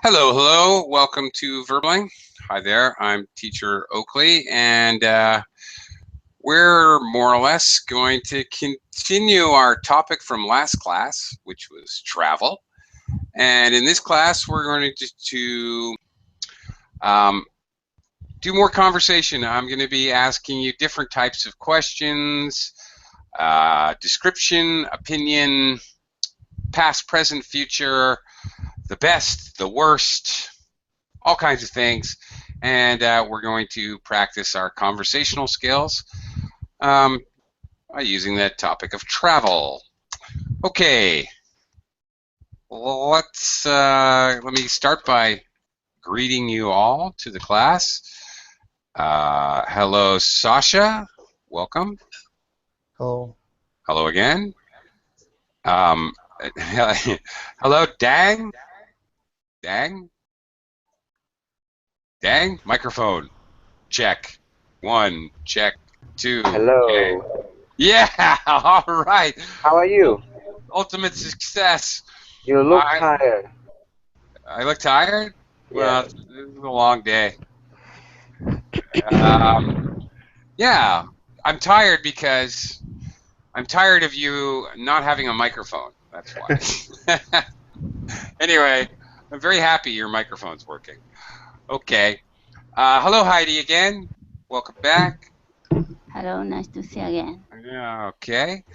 Hello, hello. Welcome to Verbling. Hi there. I'm Teacher Oakley, and we're more or less going to continue our topic from last class, which was travel. And in this class, we're going to do more conversation. I'm going to be asking you different types of questions, description, opinion, past, present, future, the best, the worst, all kinds of things, and we're going to practice our conversational skills by using that topic of travel. Okay, let me start by greeting you all to the class. Hello, Sasha. Welcome. Hello. Hello again. Hello, Dang. Dang, microphone. Check. 1, check. 2. Hello. Okay. Yeah, all right. How are you? Ultimate success. You look tired. I look tired? Yeah. Well, it was a long day. Yeah, I'm tired because I'm tired of you not having a microphone. That's why. Anyway, I'm very happy your microphone's working. Okay. Hello, Heidi, again. Welcome back. Hello, nice to see you again. Yeah, okay.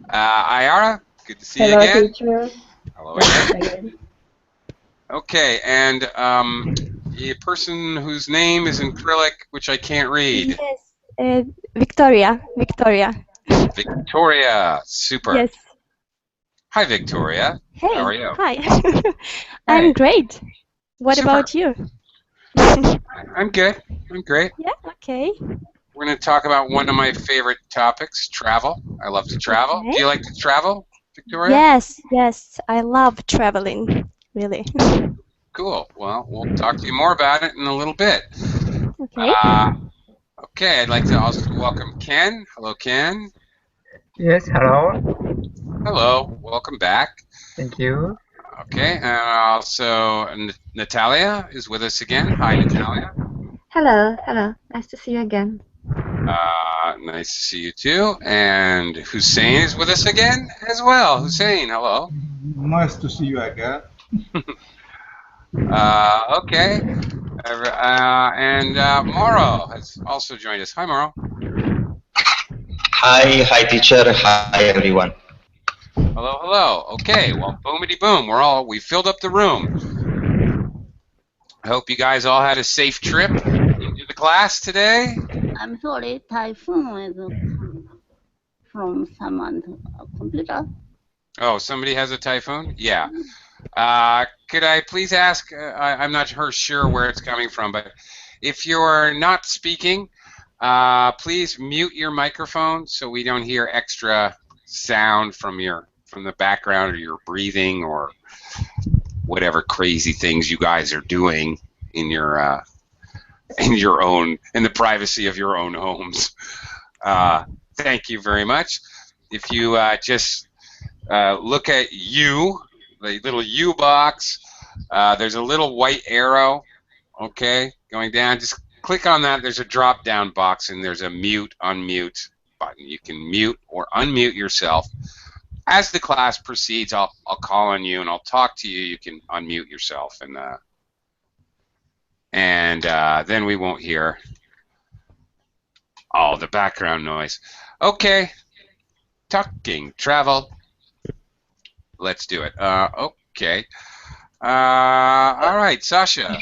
Ayara, good to see you Hello, again. teacher. Hello again. Okay, and the person whose name is in Cyrillic, which I can't read. Yes, Victoria. Victoria, super. Yes. Hi, Victoria. Hey. How are you? Hi. I'm great. What Super. about you? I'm good. I'm great. Yeah. Okay. We're going to talk about one of my favorite topics, travel. I love to travel. Okay. Do you like to travel, Victoria? Yes. I love traveling. Really. Cool. Well, we'll talk to you more about it in a little bit. Okay. Okay, I'd like to also welcome Ken. Hello, Ken. Yes, hello. Hello. Welcome back. Thank you. Okay, and also Natalia is with us again. Hi, Natalia. Hello. Nice to see you again. Nice to see you too. And Hussein is with us again as well. Hussein, hello. Nice to see you again. Okay. And Mauro has also joined us. Hi, Mauro. Hi, teacher. Hi, everyone. Hello. Okay, well, boomity boom. We filled up the room. I hope you guys all had a safe trip into the class today. I'm sorry, typhoon is from someone's computer. Oh, somebody has a typhoon? Yeah. Could I please ask, I'm not sure where it's coming from, but if you're not speaking, please mute your microphone so we don't hear extra sound from the background, or your breathing, or whatever crazy things you guys are doing in the privacy of your own homes. Thank you very much. If you just look at the little U box, there's a little white arrow, okay, going down. Just click on that. There's a drop down box, and there's a mute, unmute button. You can mute or unmute yourself. As the class proceeds, I'll call on you and I'll talk to you. You can unmute yourself, and then we won't hear all the background noise. Okay, talking travel. Let's do it. Okay. All right, Sasha.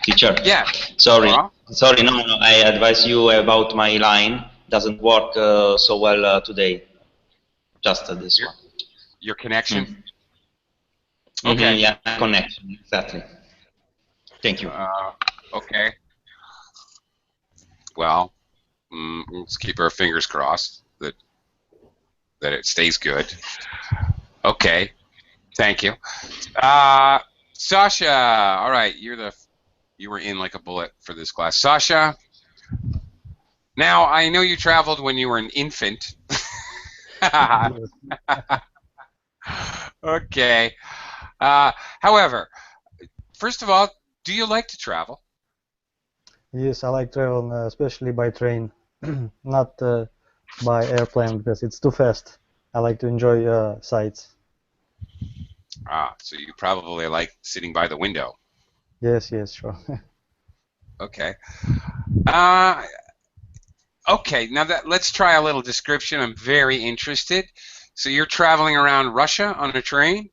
Teacher. Yeah. Sorry. No. I advise you about my line. Doesn't work so well today. Just this one. Your connection? Okay. Yeah, connection. Exactly. Thank you. Okay. Well, let's keep our fingers crossed that it stays good. Okay. Thank you. Sasha, all right, you were in like a bullet for this class. Sasha, now I know you traveled when you were an infant. Okay. However, first of all, do you like to travel? Yes, I like travel, especially by train, not by airplane because it's too fast. I like to enjoy sights. Ah, so you probably like sitting by the window. Yes, yes, sure. Okay. Okay, now let's try a little description. I'm very interested. So you're traveling around Russia on a train,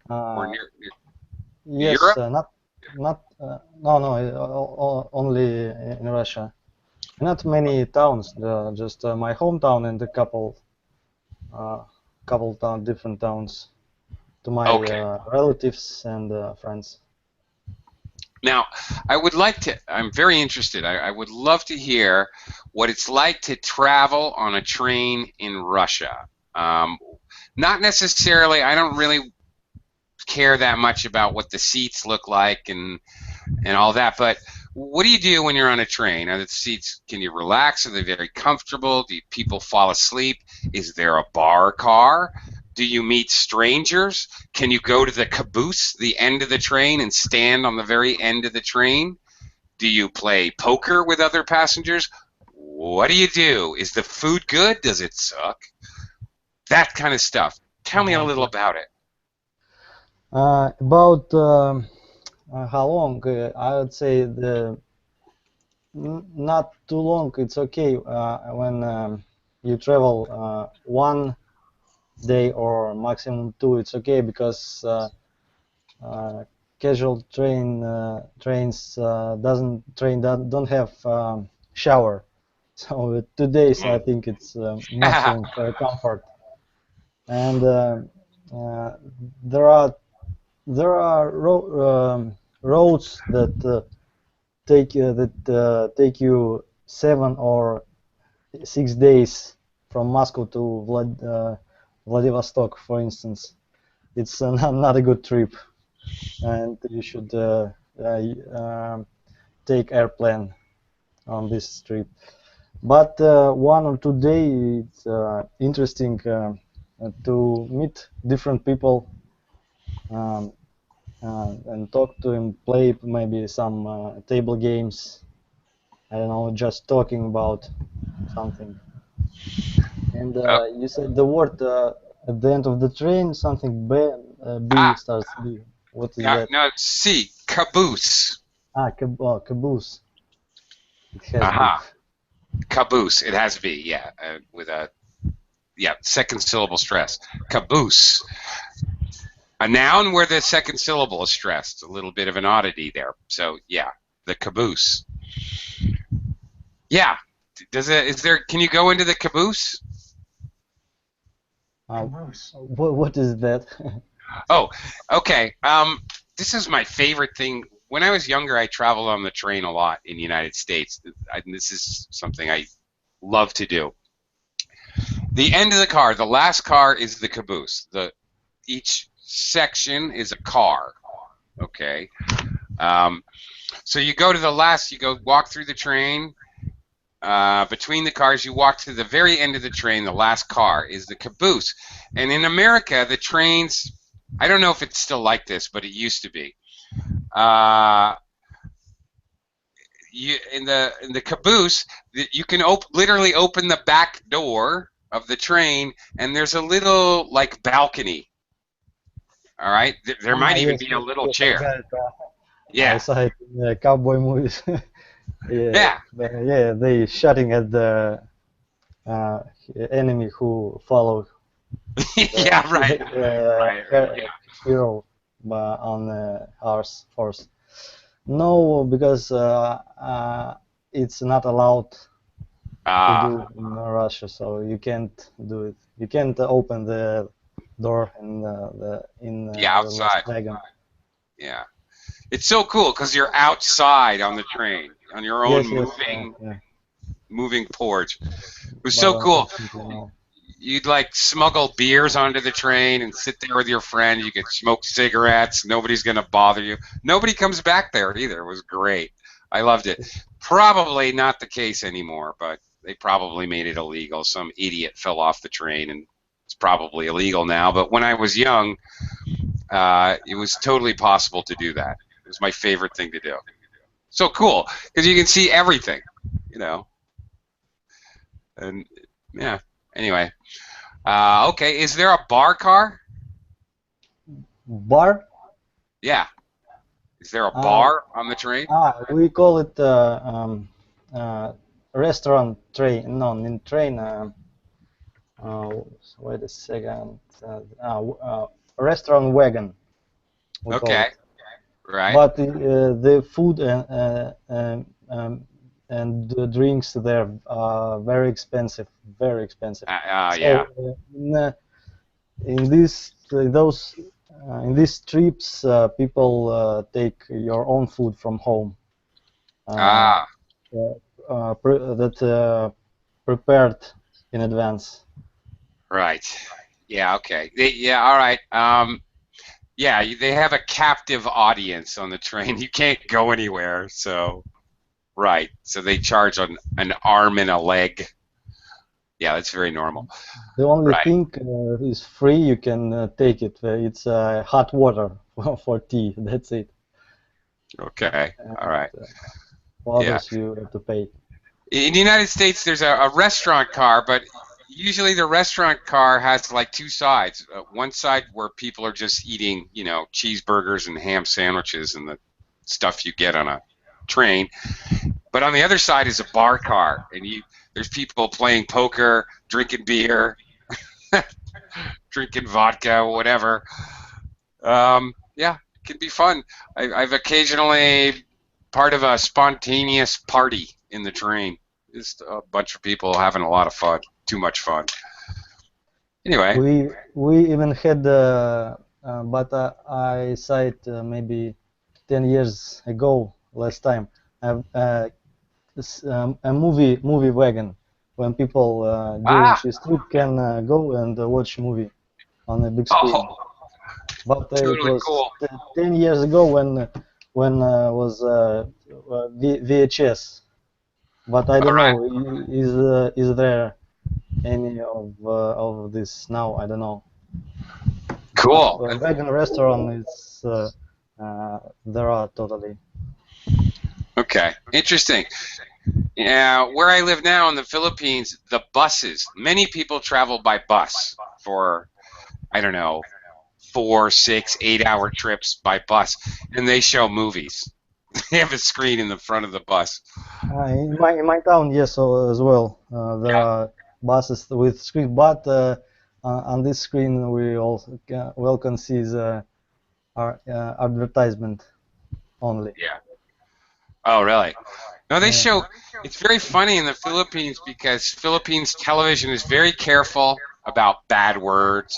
or near Yes, Europe? no, only in Russia. Not many towns, just my hometown and a different towns to my Okay. relatives and friends. Now, I'm very interested. I would love to hear what it's like to travel on a train in Russia. Not necessarily, I don't really care that much about what the seats look like and all that, but what do you do when you're on a train? Are the seats, can you relax? Are they very comfortable? Do people fall asleep? Is there a bar car? Do you meet strangers? Can you go to the caboose, the end of the train, and stand on the very end of the train? Do you play poker with other passengers? What do you do? Is the food good? Does it suck? That kind of stuff. Tell me a little about it. About how long? I would say not too long. It's okay when you travel 1 day or maximum 2. It's okay because casual trains don't have shower. So with 2 days, I think it's maximum comfort. And there are roads that take you 7 or 6 days from Moscow to Vladivostok, for instance. It's not a good trip, and you should take airplane on this trip. But 1 or 2 days, it's interesting to meet different people and talk to him, play maybe some table games. I don't know, just talking about something. And you said the word at the end of the train, something B starts B. What is Yeah, that? no, C, caboose. Caboose. It has Aha. Caboose. It has V, yeah, with a second syllable stress. Caboose. A noun where the second syllable is stressed. A little bit of an oddity there. So yeah, the caboose. Yeah. Can you go into the caboose? What is that? Oh, okay. This is my favorite thing. When I was younger, I traveled on the train a lot in the United States. This is something I love to do. The end of the car, the last car is the caboose. Each section is a car. Okay. So you go to the last. You go walk through the train. Between the cars, you walk to the very end of the train. The last car is the caboose. And in America, the trains, I don't know if it's still like this, but it used to be. In the caboose, you can literally open the back door of the train, and there's a little like balcony. All right, there might even be a little chair. Yeah. I saw it in cowboy movies. Yeah. Yeah, they shooting at the enemy who follow. Yeah, right. Hero on the horse. No, because it's not allowed to do in Russia, so you can't do it. You can't open the door in the outside. wagon. Yeah, it's so cool because you're outside on the train on your own moving porch. It was so cool. You'd like smuggle beers onto the train and sit there with your friend. You could smoke cigarettes. Nobody's gonna bother you. Nobody comes back there either. It was great. I loved it. Probably not the case anymore, but they probably made it illegal. Some idiot fell off the train and it's probably illegal now. But when I was young, it was totally possible to do that. It was my favorite thing to do. So cool, because you can see everything, you know. And yeah, anyway. Okay, is there a bar car? Bar? Yeah. Is there a bar on the train? We call it restaurant train. No, in train. Wait a second. Restaurant wagon. We call Okay. it. Right. But the food and the drinks there are very expensive. Very expensive. Yeah. In these trips, people take your own food from home. Prepared in advance. Right. Yeah. Okay. All right. Yeah. They have a captive audience on the train. You can't go anywhere. So. Right. So they charge an arm and a leg. Yeah, that's very normal. The only thing is free. You can take it. It's hot water for tea. That's it. Okay. All right. For others, you have to pay. In the United States, there's a restaurant car, but usually the restaurant car has like two sides. One side where people are just eating, you know, cheeseburgers and ham sandwiches and the stuff you get on a train. But on the other side is a bar car, and there's people playing poker, drinking beer, drinking vodka, whatever. Yeah, it can be fun. I've occasionally part of a spontaneous party in the train. Just a bunch of people having a lot of fun, too much fun. Anyway, we even had, but I saw it maybe 10 years ago, last time. A movie wagon when people during this trip can go and watch movie on a big screen. But totally it was cool. 10 years ago when was VHS. But I don't know, is there any of this now? I don't know. Cool. But wagon restaurant, it's there are totally. Okay, interesting. Yeah, where I live now in the Philippines, the buses, many people travel by bus for, I don't know, 4, 6, 8-hour trips by bus, and they show movies. They have a screen in the front of the bus. In my town, yes, as well. There are buses with screen, but on this screen we also can see the advertisement only. Yeah. Oh, really? No, they show. It's very funny in the Philippines because Philippines television is very careful about bad words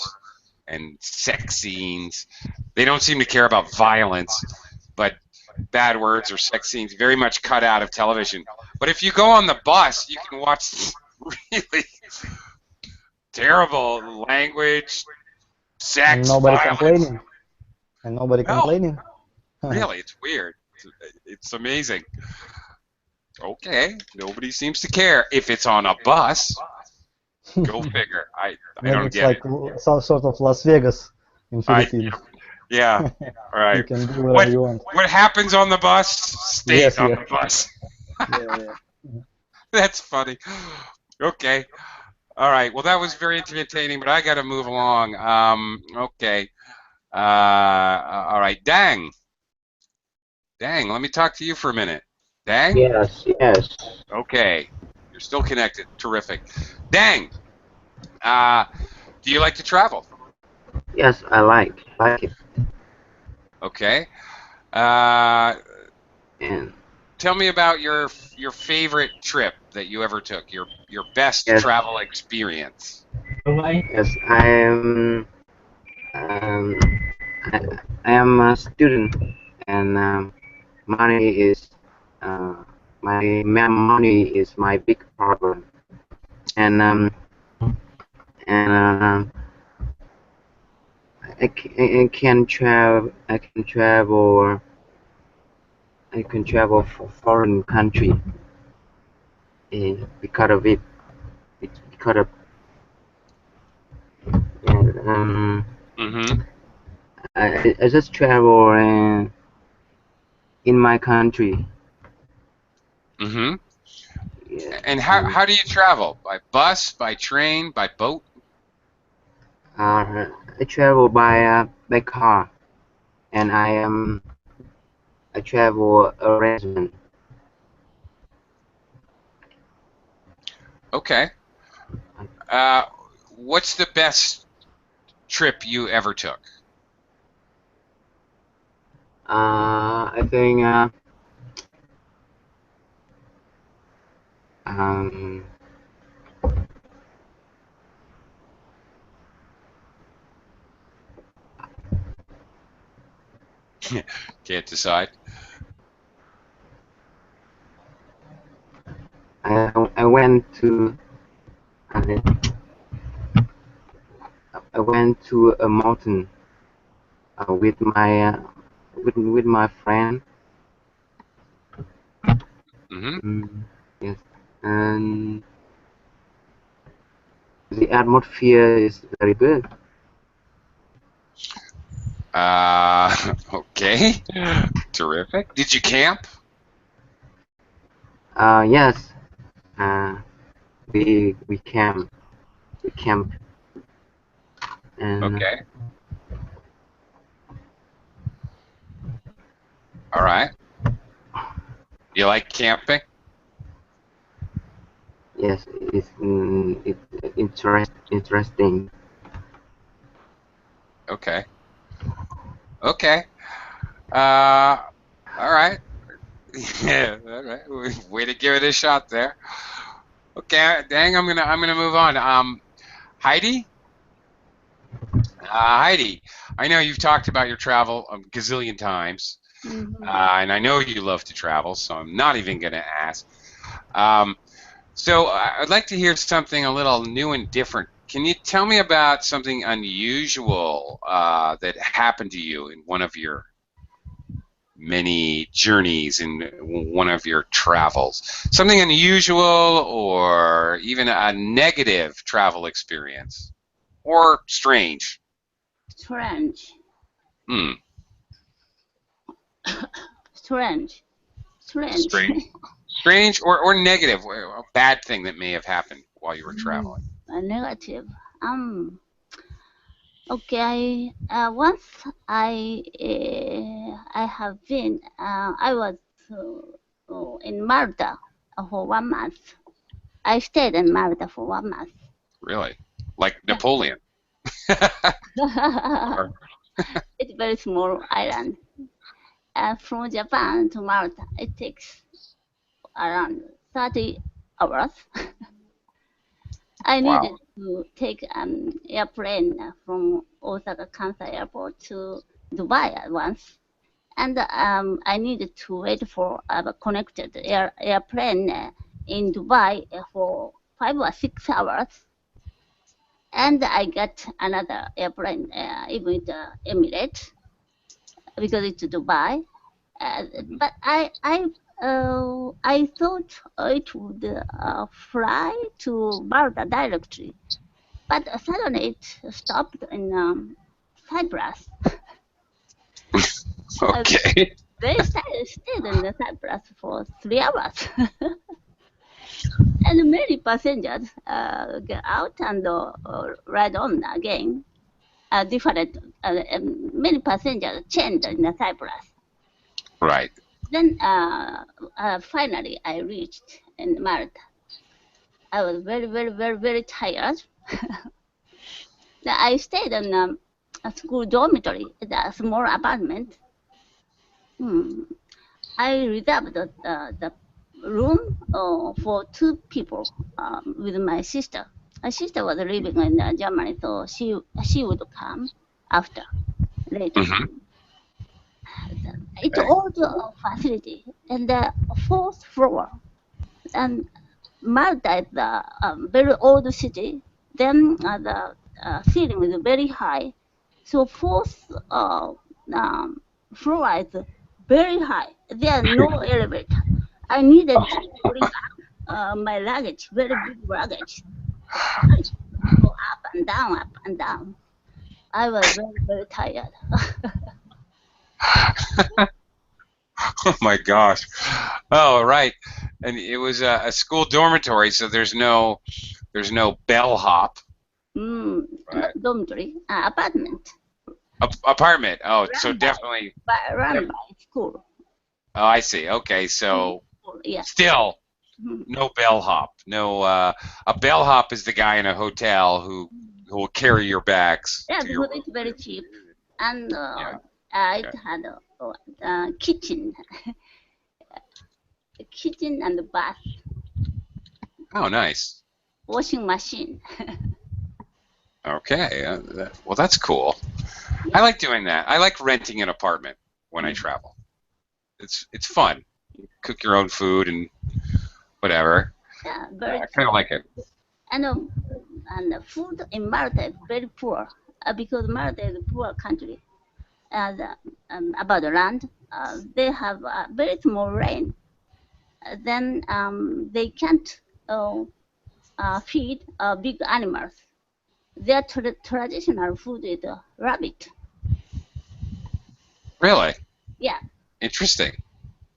and sex scenes. They don't seem to care about violence, but bad words or sex scenes very much cut out of television. But if you go on the bus, you can watch really terrible language, sex, and nobody violence. complaining. And nobody complaining. Really, it's weird. It's amazing. Okay, nobody seems to care if it's on a bus. Go figure. I don't get it. It's like some sort of Las Vegas in Philippines. Yeah. All right. You can do whatever you want. What happens on the bus stays on the bus. That's funny. Okay. All right. Well, that was very entertaining, but I got to move along. Okay. All right. Dang. Let me talk to you for a minute. Dang? Yes. Okay. You're still connected. Terrific. Dang. Do you like to travel? Yes, I like it. Okay. And Tell me about your favorite trip that you ever took. Your best travel experience. yes, I am a student, and money is my money is my big problem, and I can travel for foreign country because of it. Because of I just travel in my country. Mm-hmm. Yeah. And how do you travel? By bus, by train, by boat? I travel by car, and I travel arrangement. Okay. What's the best trip you ever took? I think um, Can't decide. I went to I went to a mountain with my friend. Mm-hmm. Yes, and the atmosphere is very good. Okay. Terrific. Did you camp? Yes, we camp and Okay. All right. You like camping? yes, it's interesting. Okay. Okay. All right. Yeah. All right. Way to give it a shot there. Okay. Dang. I'm gonna move on. Heidi. Heidi, I know you've talked about your travel a gazillion times, and I know you love to travel, so I'm not even going to ask. So I'd like to hear something a little new and different. Can you tell me about something unusual that happened to you in one of your many journeys, in one of your travels? Something unusual or even a negative travel experience? Or strange? Strange. Hmm. Strange. Strange or negative, a bad thing that may have happened while you were traveling. Negative. Okay. Once I have been. I was in Malta for 1 month. I stayed in Malta for 1 month. Really? Like Napoleon? It's a very small island. From Japan to Malta, it takes around 30 hours. I Wow. needed to take an airplane from Osaka Kansai Airport to Dubai at once. And I needed to wait for a connected airplane in Dubai for 5 or 6 hours. And I got another airplane even with Emirates because it's Dubai. But I thought it would fly to Malta directly, but suddenly it stopped in Cyprus. Okay. They stayed in the Cyprus for 3 hours. And many passengers get out and ride on again. Many passengers changed in the Cyprus. Right. Then finally I reached in Malta. I was very, very, very, very tired. I stayed in a school dormitory, a small apartment. I reserved the room for 2 people with my sister. My sister was living in Germany, so she would come after later. It's old facility and the 4th floor. And Malta is a very old city. Then the ceiling is very high, so 4th floor is very high. There are no elevator. I needed to bring up my luggage, very big luggage. Go up and down, up and down. I was very, very tired. Oh my gosh. Oh, right. And it was a school dormitory, so there's no bellhop. Right. Dormitory, apartment. Apartment. Oh, so Run definitely. Run by school. Oh, I see. Okay, so Yeah. still no bellhop. No, a bellhop is the guy in a hotel who will carry your bags. Yeah, to your because it's very cheap, and Yeah. it had a kitchen, kitchen and bath, Oh, nice. washing machine. Okay. Well, that's cool. I like doing that. I like renting an apartment when I travel. It's fun. You cook your own food and whatever. Yeah, very. I kind of like it. And the food in Malta is very poor because Malta is a poor country. About the land, they have very small rain. Then they can't feed big animals. Their traditional food is rabbit. Really? Yeah. Interesting.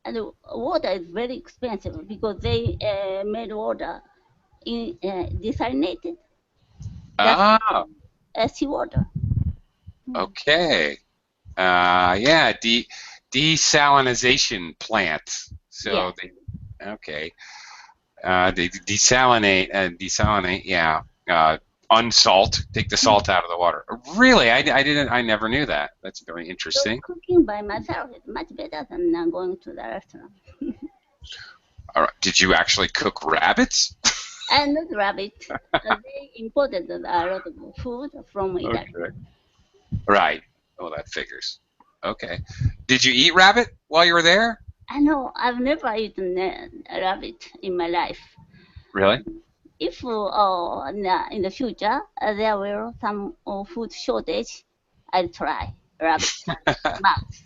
And the water is very expensive because they made water in desalinated. Oh. Seawater. Okay. Yeah. Desalinization plant. So Yeah. they desalinate. Yeah. Unsalt. Take the salt out of the water. Really? I never knew that. That's very interesting. So cooking by myself is much better than going to the restaurant. All right. Did you actually cook rabbits? And not rabbit. They imported a lot of food from Italy. Okay. Right. Oh, that figures. Okay. Did you eat rabbit while you were there? I know. I've never eaten a rabbit in my life. Really? If in the future there will some food shortage, I'll try rabbit, mouse,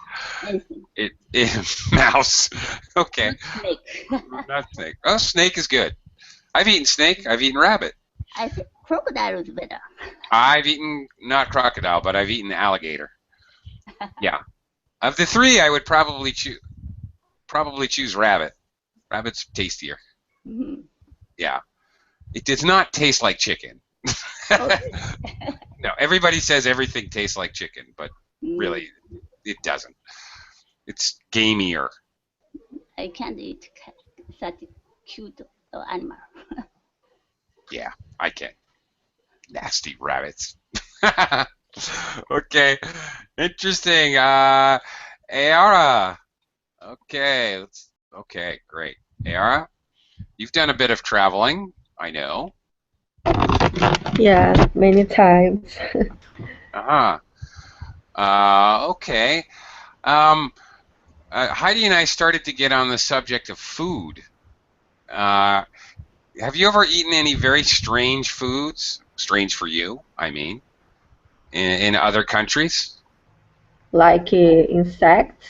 anything. Mouse. Okay. Not snake. Not snake. Oh, snake is good. I've eaten snake. I've eaten rabbit. I think crocodile is better. I've eaten not crocodile, but I've eaten alligator. Yeah. Of the three, I would probably choose rabbit. Rabbit's tastier. Mm-hmm. Yeah. It does not taste like chicken. No, everybody says everything tastes like chicken, but really, it doesn't. It's gamier. I can't eat such cute animal. Yeah, I can. Nasty rabbits. Okay, interesting. Ayara. Okay, okay, great. Ayara, you've done a bit of traveling, I know. Yeah, many times. Okay. Heidi and I started to get on the subject of food. Have you ever eaten any very strange foods? Strange for you, I mean, in other countries? Like insects,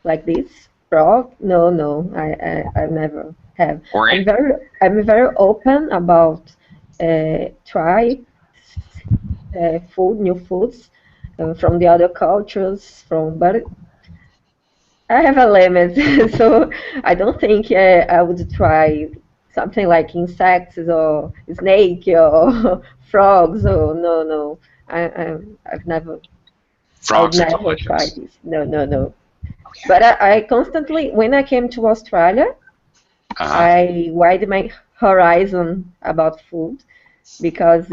like this frog? No, I never have. I'm very open about try new foods from the other cultures. But I have a limit, so I don't think I would try something like insects or snake or frogs. Or no. I've never. Frogs I would never try this. No. Okay. But I constantly, when I came to Australia, I widened my horizon about food because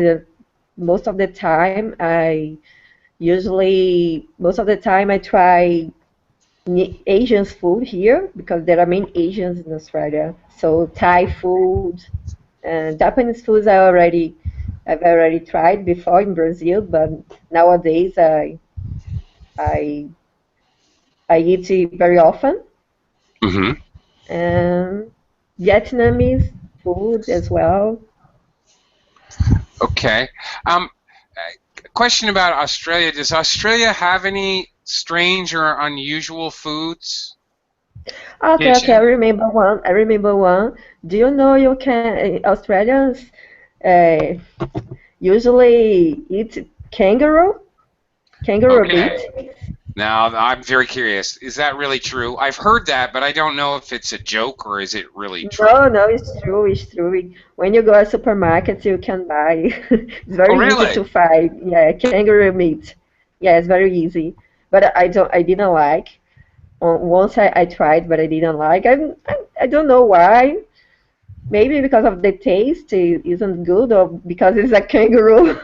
most of the time I try Asian food here because there are many Asians in Australia. So Thai food and Japanese foods I've already tried before in Brazil, but nowadays I eat it very often. Mm-hmm. And Vietnamese food as well. Okay. Question about Australia. Does Australia have any strange or unusual foods? Okay. I remember one. Do you know Australians usually eat kangaroo? Kangaroo Okay. meat. Now, I'm very curious. Is that really true? I've heard that, but I don't know if it's a joke or is it really true. No, no, it's true, it's true. When you go to supermarket, you can buy. It's Oh, very easy really? to find. Yeah, kangaroo meat. Yeah, it's very easy. But I didn't like. Once I tried, but I didn't like. I don't know why. Maybe because of the taste it isn't good, or because it's a kangaroo.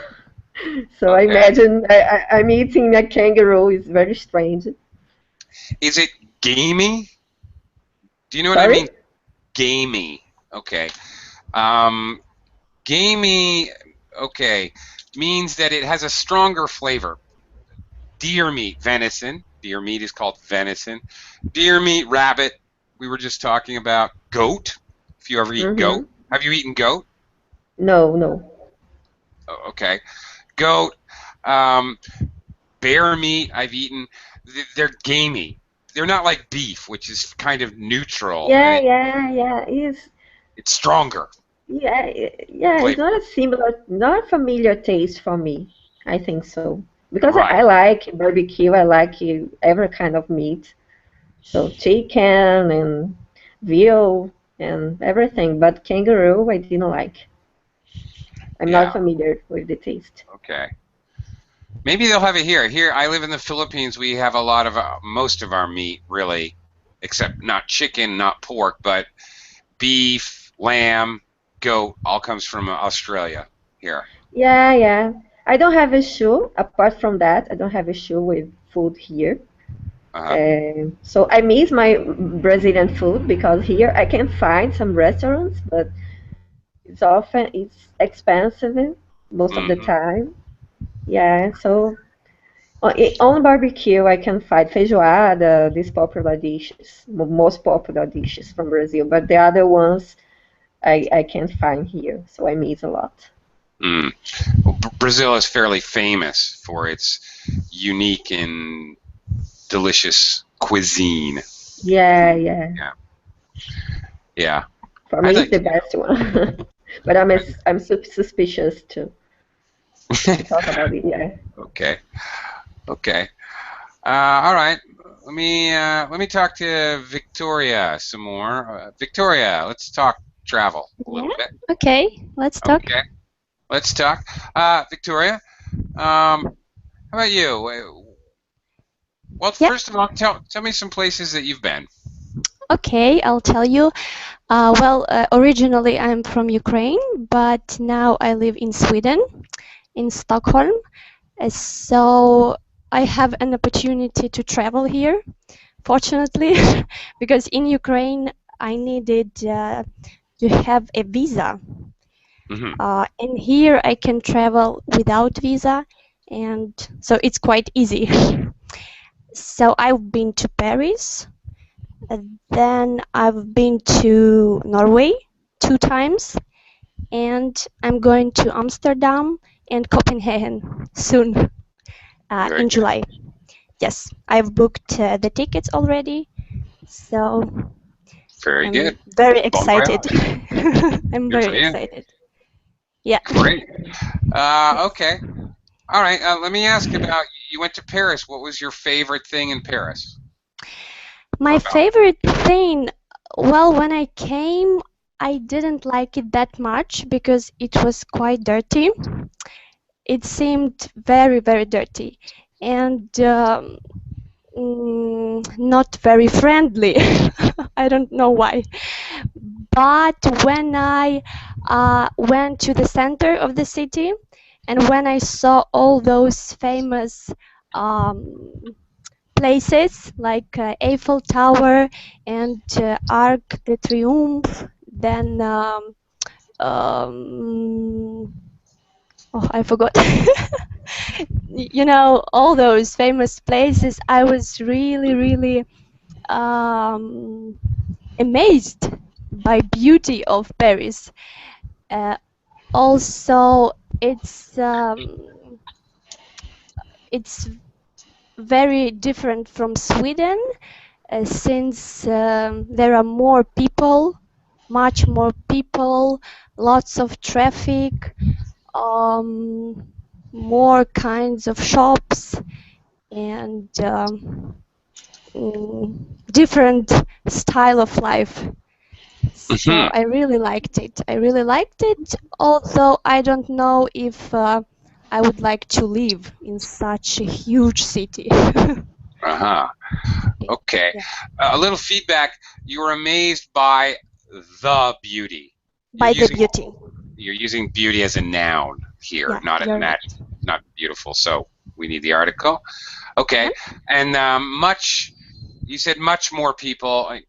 So I Okay. imagine I'm eating a kangaroo. It's very strange. Is it gamey? Do you know what I Sorry? mean? Gamey. Okay. Um, gamey, okay, means that it has a stronger flavor. Deer meat, venison. Deer meat is called venison. Deer meat, rabbit. We were just talking about goat. If you ever eat goat, Mm-hmm. have you eaten goat? No, no. Oh, okay, goat. Um, bear meat. I've eaten. They're gamey. They're not like beef, which is kind of neutral, and Yeah, yeah, yeah. it's stronger Yeah, yeah. It's flavor. not a similar, not a familiar taste for me. I think so because I Right. like barbecue. I like every kind of meat. So chicken and veal and everything. But kangaroo, I didn't like. I'm not Yeah. familiar with the taste. Okay. Maybe they'll have it here. Here, I live in the Philippines. We have a lot of most of our meat, really, except not chicken, not pork, but beef, lamb, goat, all comes from Australia here. Yeah, yeah. I don't have issue. Apart from that, I don't have issue with food here. Uh, So I miss my Brazilian food because here I can find some restaurants, but it's expensive most of the mhm. time. Yeah, so on barbecue I can find feijoada, these popular dishes, most popular dishes from Brazil, but the other ones I can't find here, so I miss a lot. Mm. Well, Brazil is fairly famous for its unique and delicious cuisine. Yeah, yeah. Yeah, yeah. For I'd me, it's like the best one, but I'm suspicious to talk about it. Yeah. Okay, okay. All right. Let me talk to Victoria some more. Victoria, let's talk travel a Yeah. little bit. Okay, let's talk. Okay, let's talk. Victoria, how about you? Well, Yeah. first of all, tell me some places that you've been. Okay, I'll tell you. Originally I'm from Ukraine, but now I live in Sweden, in Stockholm. So I have an opportunity to travel here, fortunately, because in Ukraine I needed to have a visa. Hmm. And here I can travel without visa, and so it's quite easy. So I've been to Paris, then I've been to Norway 2 times, and I'm going to Amsterdam and Copenhagen soon Very in good. July. Yes, I've booked the tickets already, so Very I'm good. very Bon excited. voyage. I'm Good very for you. excited. Yeah. Great. Yes. Okay. All right. Let me ask about you went to Paris. What was your favorite thing in Paris? Or My about? favorite thing, well, when I came, I didn't like it that much because it was quite dirty. It seemed very, very dirty and not very friendly. I don't know why. But when I went to the center of the city and when I saw all those famous um, places like Eiffel Tower and Arc de Triomphe, then um, oh, I forgot. You know, all those famous places. I was really, really um, amazed by beauty of Paris. Uh, Also, it's very different from Sweden since there are more people, much more people, lots of traffic, um, more kinds of shops, and different style of life. So I really liked it. I really liked it, although I don't know if I would like to live in such a huge city. Okay. Yeah. A little feedback. You were amazed by the beauty. By the beauty. You're using beauty as a noun here, Yeah, not you're right. not beautiful. So we need the article. Okay. And much. You said much more people.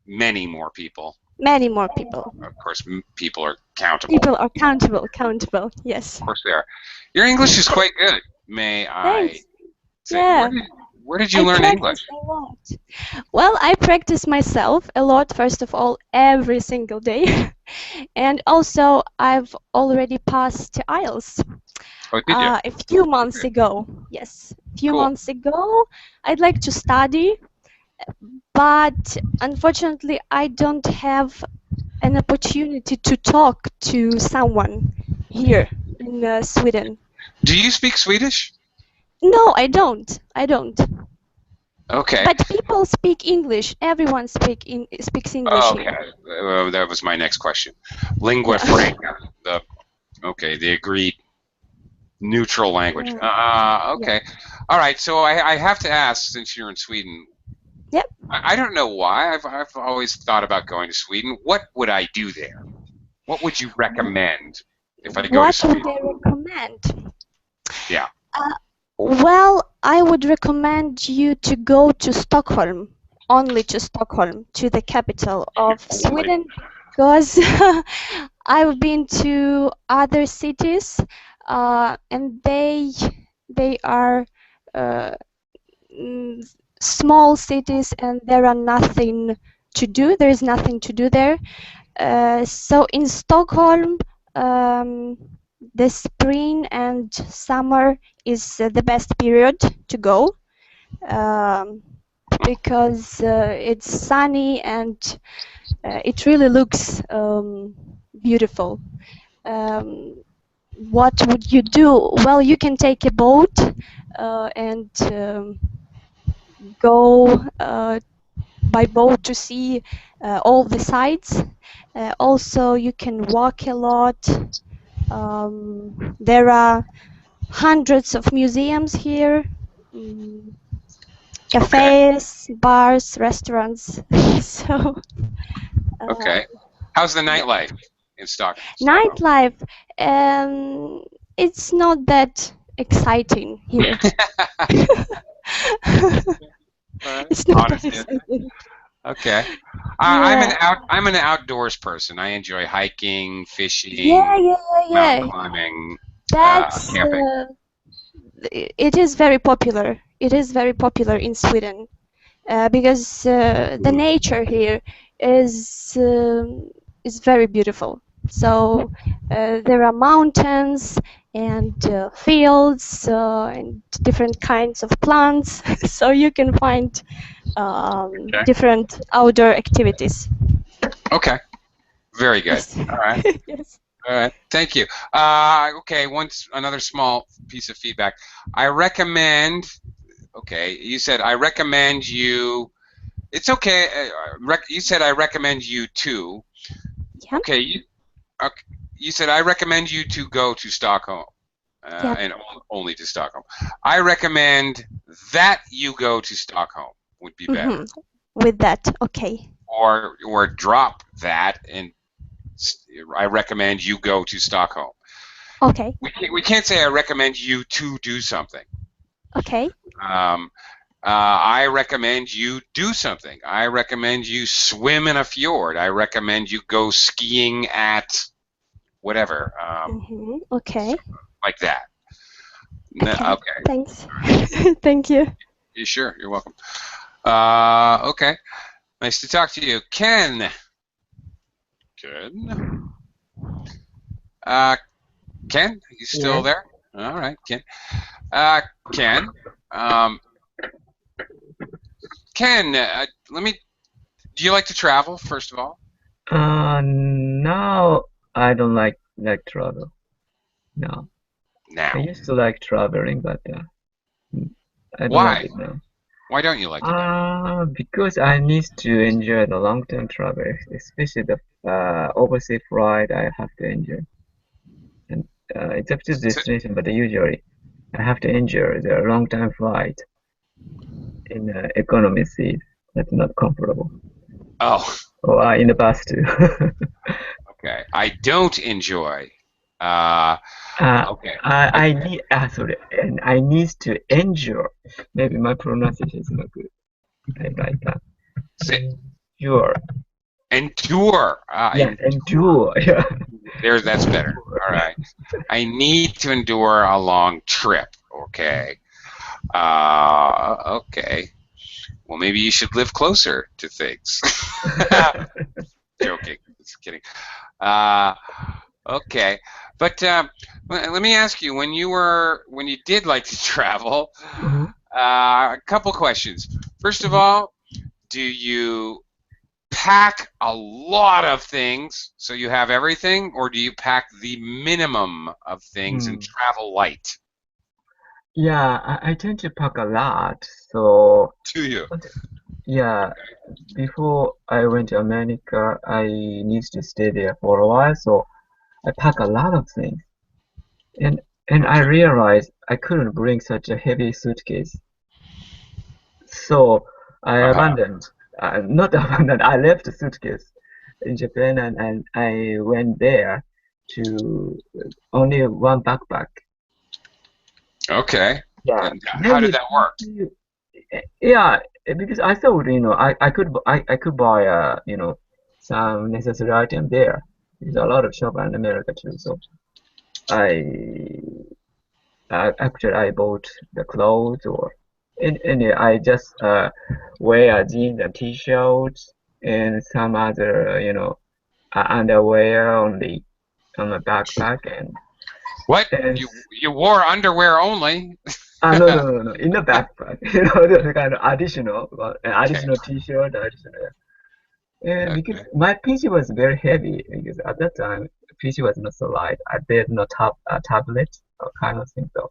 Many more people. Many more people. Of course, people are countable. People are countable. Yes. Of course they are. Your English is quite good. May I Thanks. say? Yeah. Where did you learn English? A lot. Well, I practice myself a lot, first of all, every single day. And also, I've already passed IELTS. Oh, did you? A few months ago. Yes. A few months ago. I'd like to study, but unfortunately, I don't have an opportunity to talk to someone here in Sweden. Do you speak Swedish? No, I don't. Okay. But people speak English. Everyone speaks English here. Okay. That was my next question. Lingua franca. The agreed neutral language. Okay. All right. So I have to ask, since you're in Sweden. Yep. I don't know why. I've always thought about going to Sweden. What would I do there? What would you recommend if I go to Sweden? What would I recommend? Yeah. Well, I would recommend you to go to Stockholm, only to Stockholm, to the capital of Sweden, because I've been to other cities, and they are small cities, and there are nothing to do. There is nothing to do there. So in Stockholm, the spring and summer is the best period to go, because it's sunny and it really looks beautiful. What would you do? Well, you can take a boat and go by boat to see all the sights. Also, you can walk a lot. There are hundreds of museums here, cafes, bars, restaurants. So. Okay. How's the nightlife in Stockholm? Nightlife, it's not that exciting here. It's not that exciting. Okay. I'm an outdoors person. I enjoy hiking, fishing, mountain climbing, camping. It is very popular. It is very popular in Sweden because the nature here is very beautiful. So there are mountains and fields and different kinds of plants. So you can find different outdoor activities. Okay. Very good. Yes. All right. Yes. All right. Thank you. Okay. Another small piece of feedback. I recommend. Okay. You said I recommend you. It's okay. You said I recommend you to. Yeah. Okay. You said I recommend you to go to Stockholm, and only to Stockholm. I recommend that you go to Stockholm would be better. With that, okay. Or drop that, and I recommend you go to Stockholm. Okay. We can't say I recommend you to do something. Okay. I recommend you do something. I recommend you swim in a fjord. I recommend you go skiing at whatever. Okay. Like that. Okay. Thanks. Thank you. Sure. You're welcome. Okay. Nice to talk to you. Ken. Good. Ken, you still there? All right, Ken. Ken. Ken, do you like to travel, first of all? No, I don't like travel. No. Now. I used to like traveling, but I don't Why? like it now. Why don't you like it? Because I need to enjoy the long-term travel, especially the overseas flight. I have to enjoy, and it's up to the destination, but usually I have to enjoy the long-term flight in economy seat. That's not comfortable. Oh. Or in the bus too. Okay. I don't enjoy. Okay. I need sorry, and I need to endure. Maybe my pronunciation is not good. I like that. Endure. Endure. Yeah, endure. Yeah. That's better. All right. I need to endure a long trip. Okay. Okay. Well, maybe you should live closer to things. Joking. Just kidding. Okay. But let me ask you, when you did like to travel, a couple questions. First of all, do you pack a lot of things so you have everything, or do you pack the minimum of things and travel light? Yeah, I tend to pack a lot. So. Do you? Yeah. Before I went to America, I needed to stay there for a while, so I pack a lot of things. And I realized I couldn't bring such a heavy suitcase. So I abandoned, not abandoned, I left the suitcase in Japan, and I went there to only one backpack. Okay. Yeah. And how did that work? Yeah, because I thought, I could buy, some necessary item there. There's a lot of shop in America too, so actually I bought the clothes, and I just wear jeans and t-shirts and some other, underwear only on my backpack. And what? You wore underwear only? No, in the backpack. The kind of additional t-shirt, because my PC was very heavy, because at that time PC was not so light. There's no tablet or kind of thing, so.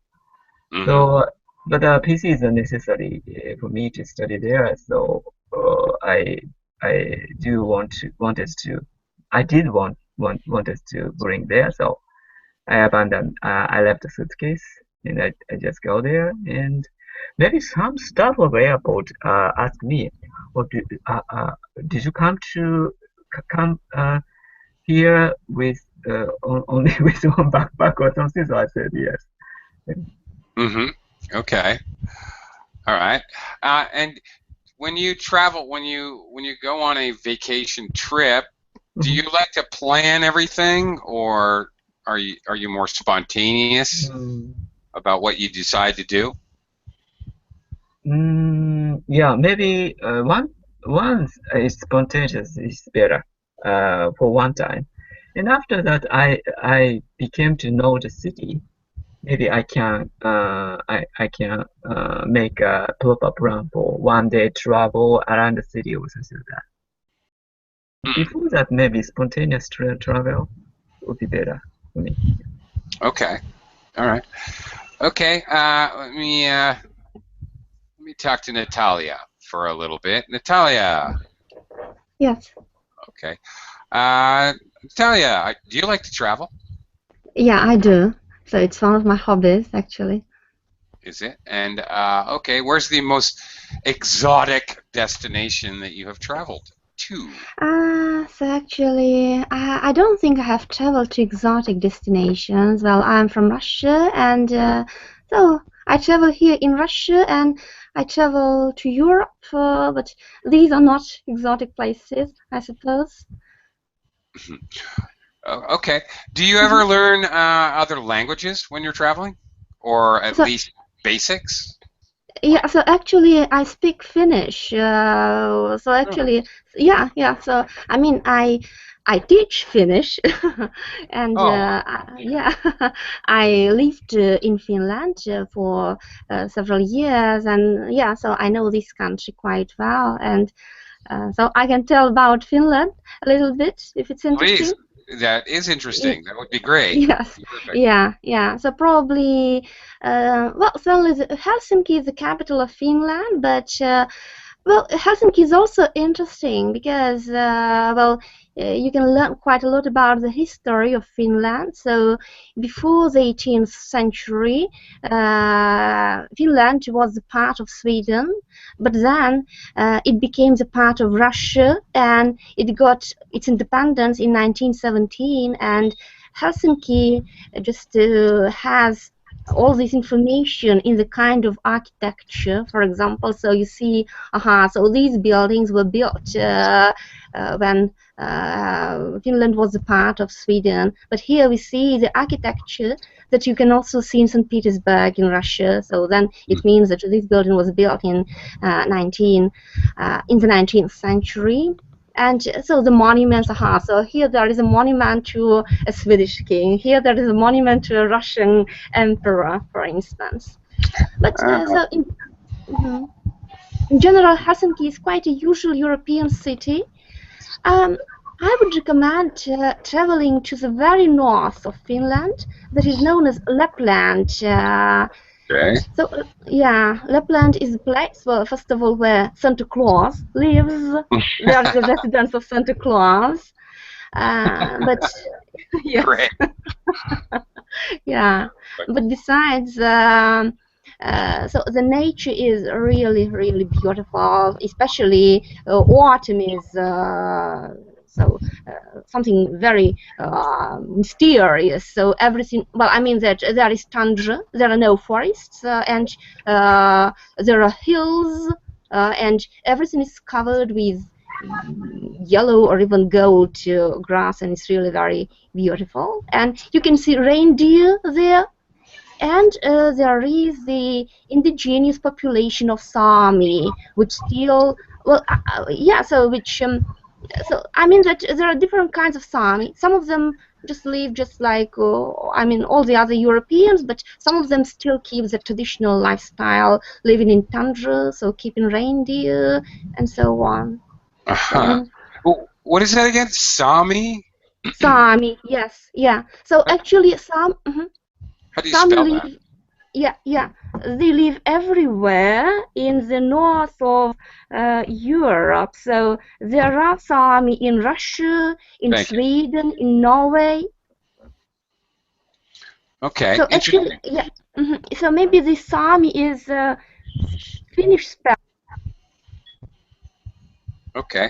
So, but PC is necessary for me to study there. So I do wanted to bring there. So I abandoned. I left the suitcase, and I just go there. And maybe some staff of airport asked me, "Well, did you come here with only with one backpack or something?" So I said yes. Okay. All right. And when you travel, when you go on a vacation trip, do you like to plan everything, or are you more spontaneous about what you decide to do? Yeah, maybe once is spontaneous is better for one time, and after that I became to know the city. Maybe I can make a proper plan for 1 day travel around the city or something like that. Before that, maybe spontaneous travel would be better for me. Okay. All right. Okay. Let me talk to Natalia for a little bit. Natalia. Yes. Okay. Natalia, do you like to travel? Yeah, I do. So it's one of my hobbies, actually. Is it? And okay, where's the most exotic destination that you have traveled to? So actually, I don't think I have traveled to exotic destinations. Well, I'm from Russia, and so I travel here in Russia, and I travel to Europe, but these are not exotic places, I suppose. Okay. Do you ever learn other languages when you're traveling, or at least basics? Yeah, so actually I speak Finnish. So actually, yeah. So I mean, I teach Finnish, and yeah, I lived in Finland for several years, and yeah, so I know this country quite well, and so I can tell about Finland a little bit if it's interesting. That is interesting. That would be great. Yes, Perfect. yeah. So probably, well, certainly Helsinki is the capital of Finland, but well, Helsinki is also interesting because, well, you can learn quite a lot about the history of Finland. So, before the 18th century, Finland was a part of Sweden, but then it became a part of Russia, and it got its independence in 1917. And Helsinki just has all this information in the kind of architecture, for example. So you see, so these buildings were built when Finland was a part of Sweden. But here we see the architecture that you can also see in St. Petersburg in Russia. So then it means that this building was built in in the 19th century. And so the monuments are so here there is a monument to a Swedish king. Here there is a monument to a Russian emperor, for instance. But so in general, Helsinki is quite a usual European city. I would recommend traveling to the very north of Finland, that is known as Lapland. Okay. So, yeah, Lapland is a place, well, first of all, where Santa Claus lives. They are the residents of Santa Claus. But, yes. Great. Yeah, but besides, so the nature is really, really beautiful, especially autumn is something very mysterious. So everything, well, I mean that there is tundra, there are no forests, and there are hills, and everything is covered with yellow or even gold grass, and it's really very beautiful. And you can see reindeer there. And there is the indigenous population of Sami, which still, well, yeah, so which, so I mean that there are different kinds of Sami. Some of them just live just like, I mean, all the other Europeans, but some of them still keep the traditional lifestyle, living in tundra, so keeping reindeer, and so on. What is that again? Sami? Sami, yes, yeah. So actually, How do you Sami spell live, that? yeah. They live everywhere in the north of Europe. So there are Sami in Russia, in Sweden, in Norway. Okay. So actually, yeah. So maybe the Sami is Finnish spell. Okay.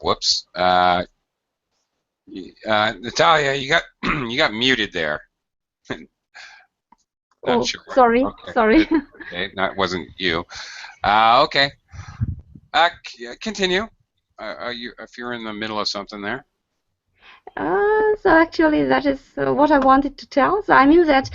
Whoops. Natalia, you got muted there. Oh, sure. sorry, okay. sorry. Okay, that wasn't you. Okay. Continue. If you're in the middle of something there? So actually, that is what I wanted to tell. So I mean that.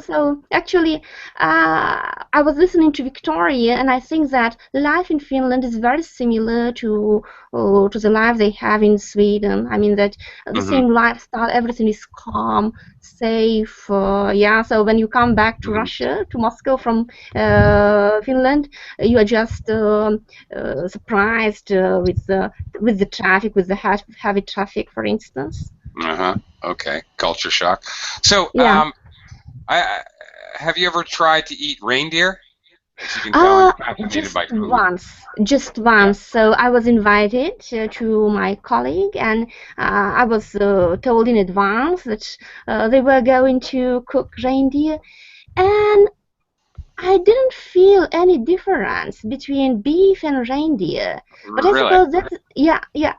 So actually, I was listening to Victoria, and I think that life in Finland is very similar to the life they have in Sweden. I mean that the same lifestyle. Everything is calm, safe. Yeah. So when you come back to Russia, to Moscow from Finland, you are just surprised with the traffic, with the heavy traffic, for instance. Okay. Culture shock. So, yeah. Have you ever tried to eat reindeer? As you can tell, I'm fascinated by food. Just once. So I was invited to my colleague, and I was told in advance that they were going to cook reindeer, and I didn't feel any difference between beef and reindeer. But I suppose that's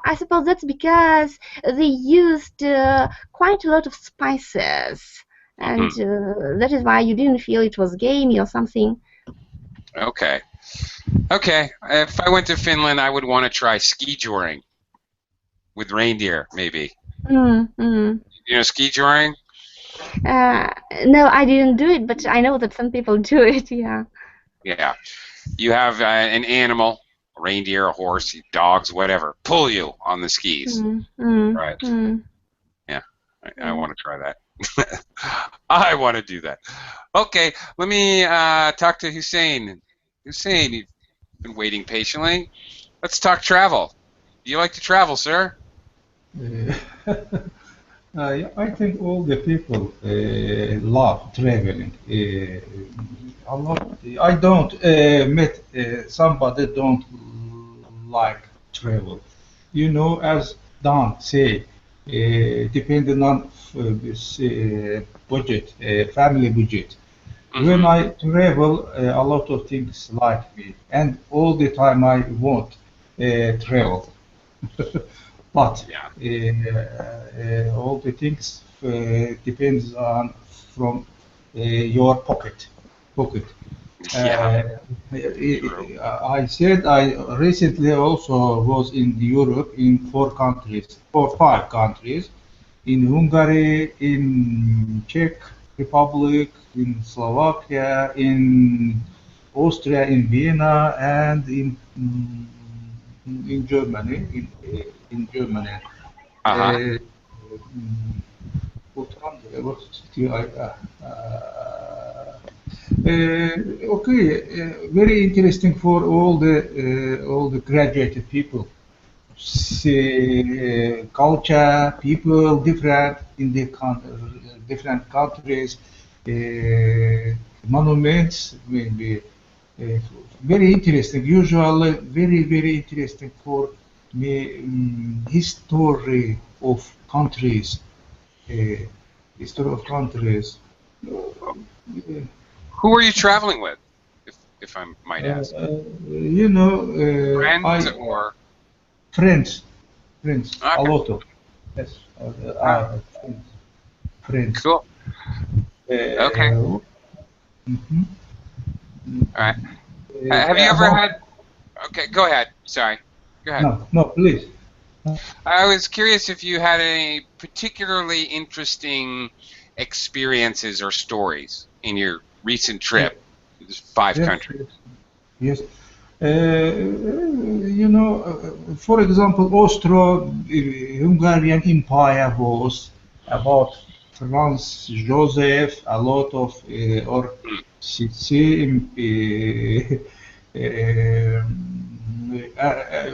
I suppose that's because they used quite a lot of spices, and that is why you didn't feel it was gamey or something. Okay. If I went to Finland, I would want to try ski joring with reindeer, maybe. You know ski joring? No, I didn't do it, but I know that some people do it. Yeah. Yeah. You have an animal, a reindeer, a horse, dogs, whatever, pull you on the skis. Right. Yeah. I want to try that. I want to do that. Okay. Let me talk to Hussein. Hussein, you've been waiting patiently. Let's talk travel. Do you like to travel, sir? I think all the people love traveling a lot. I don't met somebody don't like travel. You know, as Don say, depending on this budget, family budget. When I travel, a lot of things like me, and all the time I want travel. But all the things depends on from your pocket. Yeah. I said I recently also was in Europe in 4 countries, 5 countries, in Hungary, in Czech Republic, in Slovakia, in Austria, in Vienna, and in Germany. In Germany. Uh-huh. What country? What city? Okay, very interesting for all the graduated people. See, culture, people different in the different countries, monuments, maybe very interesting. Usually, very interesting for me. History of countries, uh, history of countries. Who are you traveling with, if I might ask? You know, Friends or friends, okay. a lot of yes, friends. Cool. Okay. Mhm. All right. Have you ever had? Okay, go ahead. Sorry. Go ahead. No, please. I was curious if you had any particularly interesting experiences or stories in your recent trip. There's 5 countries. Yes. You know, for example, Austro-Hungarian Empire was about Franz Joseph, a lot of, or Sicily,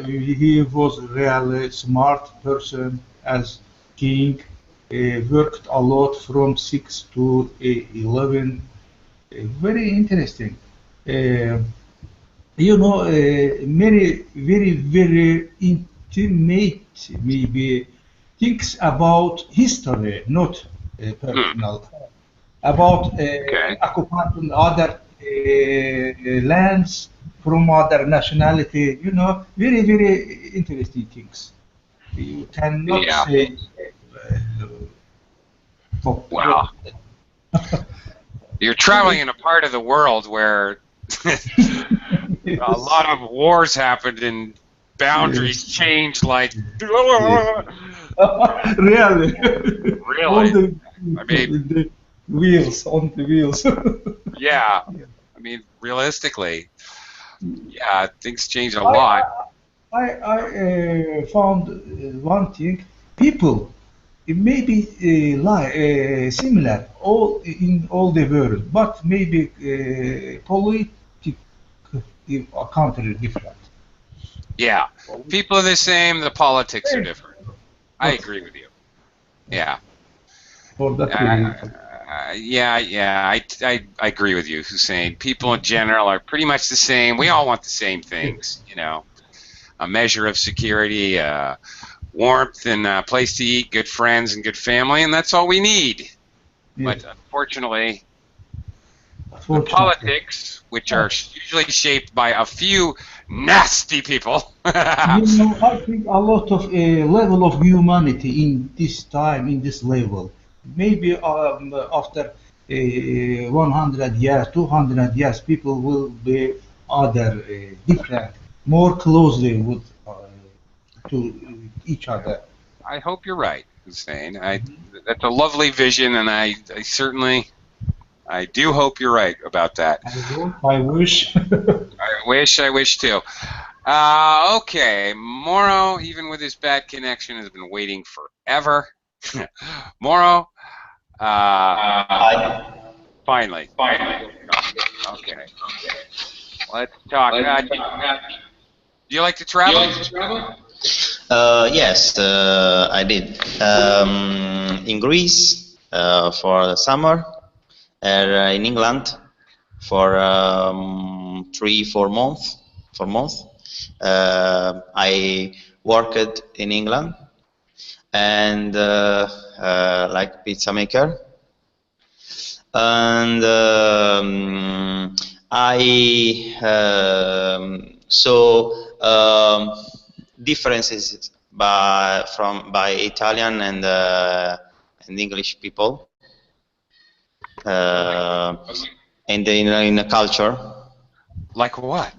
he was really smart person as king, worked a lot from 6 to 11, very interesting. You know, many very intimate maybe things about history, not personal, about occupying other lands from other nationality. You know, very interesting things. You cannot say. Wow. You're traveling in a part of the world where a lot of wars happened and boundaries changed like Really? Really? I mean, the wheels on the wheels. yeah. I mean, realistically, yeah, things change a lot. I found one thing. People it may be similar all in all the world, but maybe political country different. Yeah, people are the same. The politics are different. I agree with you. Yeah. For that I agree with you, Hussein. People in general are pretty much the same. We all want the same things, you know, a measure of security, warmth, and a place to eat, good friends and good family, and that's all we need. But unfortunately, the politics, which are usually shaped by a few nasty people. You know, I think a lot of level of humanity in this time, in this level. Maybe after 100 years, 200 years, people will be other different, more closely with to each other. I hope you're right, Hussein. That's a lovely vision, and I certainly, I do hope you're right about that. I wish. I wish too. Okay, Moro, even with his bad connection, has been waiting forever. Moro, finally. Okay. Let's talk. Do you like to travel? Yes, I did. In Greece for the summer, in England for 3-4 months. 4 months. I worked in England and like pizza maker, and I saw differences by Italian and English people, and in a culture. Like what?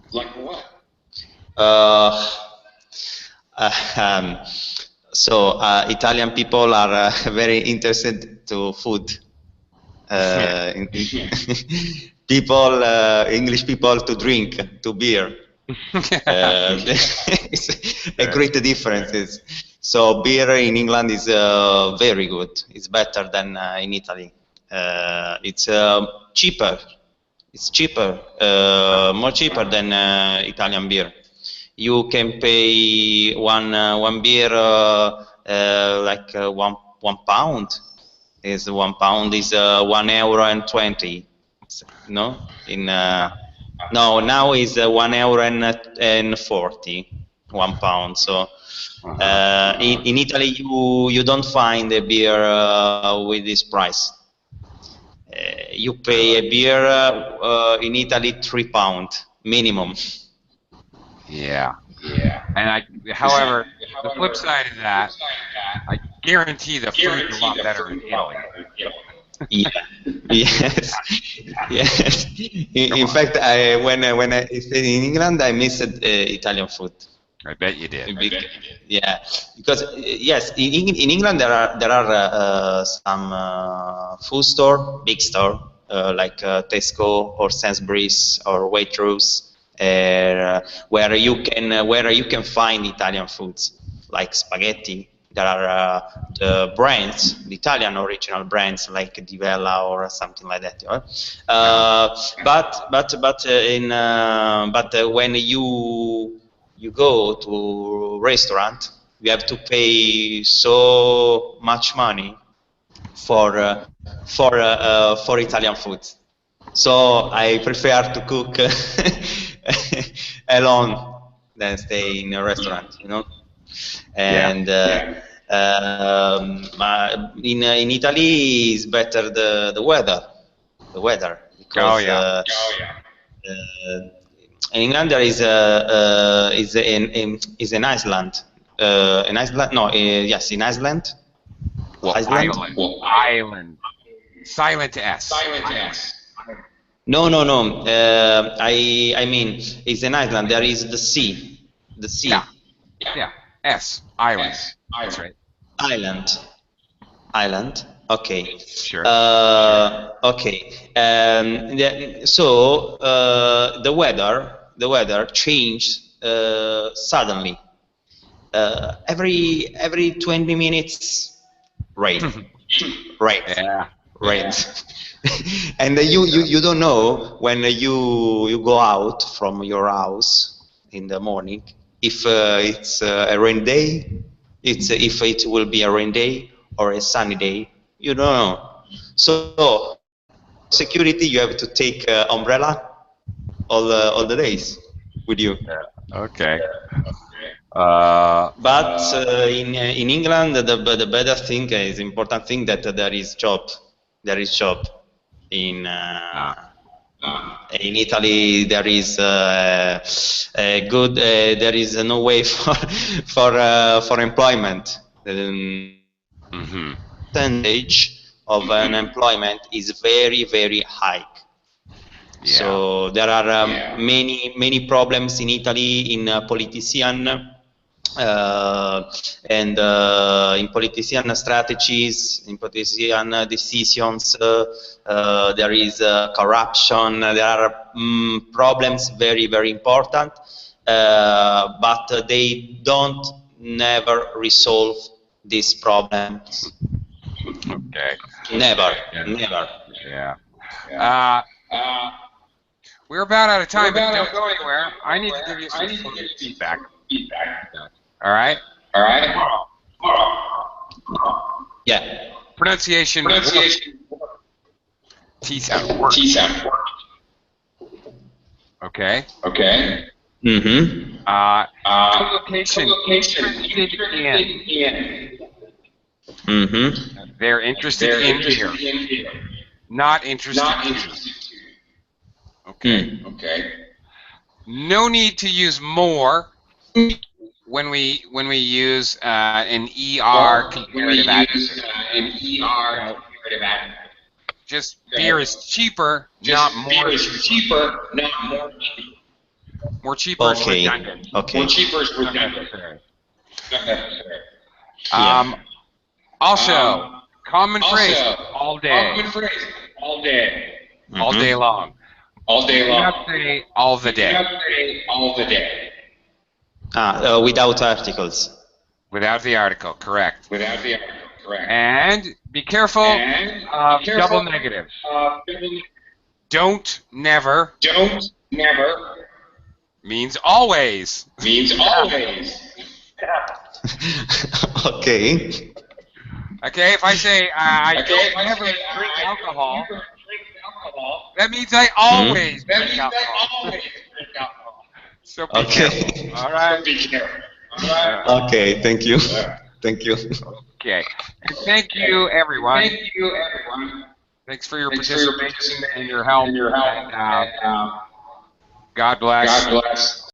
Uh, um, so Italian people are very interested to food. People, English people to drink, to beer. It's a great difference. So beer in England is very good. It's better than in Italy. It's cheaper. It's cheaper, more cheaper than Italian beer. You can pay one beer like £1. Is £1 is €1.20. No, no, now is €1.40. £1. So in Italy you don't find a beer with this price. You pay a beer in Italy £3 minimum. Yeah. And however, the flip side of that, I guarantee the food's a lot better in Italy. Yeah. Yes. Yes. In fact, when I stayed in England, I missed Italian food. I bet you did. Yeah, because yes, in England there are some food store, big store like Tesco or Sainsbury's or Waitrose, where you can find Italian foods like spaghetti. There are the brands, the Italian original brands like Di Vella or something like that. But when you go to restaurant, you have to pay so much money for Italian food. So I prefer to cook alone than stay in a restaurant, you know. And in Italy is better the weather, because in England there is an Iceland, yes, in Iceland. Well, Island. Silent S. No. I mean, it's an island. There is the sea. The sea. Yeah. S. Island. That's right. Island. Okay. Sure. Okay. So the weather changed suddenly. Every 20 minutes, rain. Rain. And you don't know when you go out from your house in the morning if it's a rain day, if it will be a rain day or a sunny day. You don't know. So for security, you have to take umbrella all the days with you. Okay. But in England, the better thing is important thing that there is job. There is job. In Italy, there is there is no way for employment. The percentage of unemployment is very high. Yeah. So there are many problems in Italy in politician. And in politician strategies, in politician decisions, there is corruption. There are problems very important, but they don't never resolve these problems. Okay. Never. Yeah. We're about out of time, but don't go anywhere. I need to give you some feedback. All right? All right. Yeah. Pronunciation. T sound. Work. Okay. Mm-hmm. Location. Interested in. Mm-hmm. They're interested in here. Not interested in. Okay. No need to use more when we use an ER comparative adjective. Just beer is cheaper, not more cheaper. More cheaper is Okay. redundant. Okay. Not necessary. Yeah. Also, common phrase, all day. All day long. You do not say all the day. Without articles. Without the article, correct. And be careful of double negatives. Don't, never. Means always. Okay. Okay, if I say I don't never drink alcohol, that means I always drink alcohol. So be careful. All right. Okay. Thank you. Thank you. Okay. And thank you, everyone. Thanks for your participation and your help. And, God bless.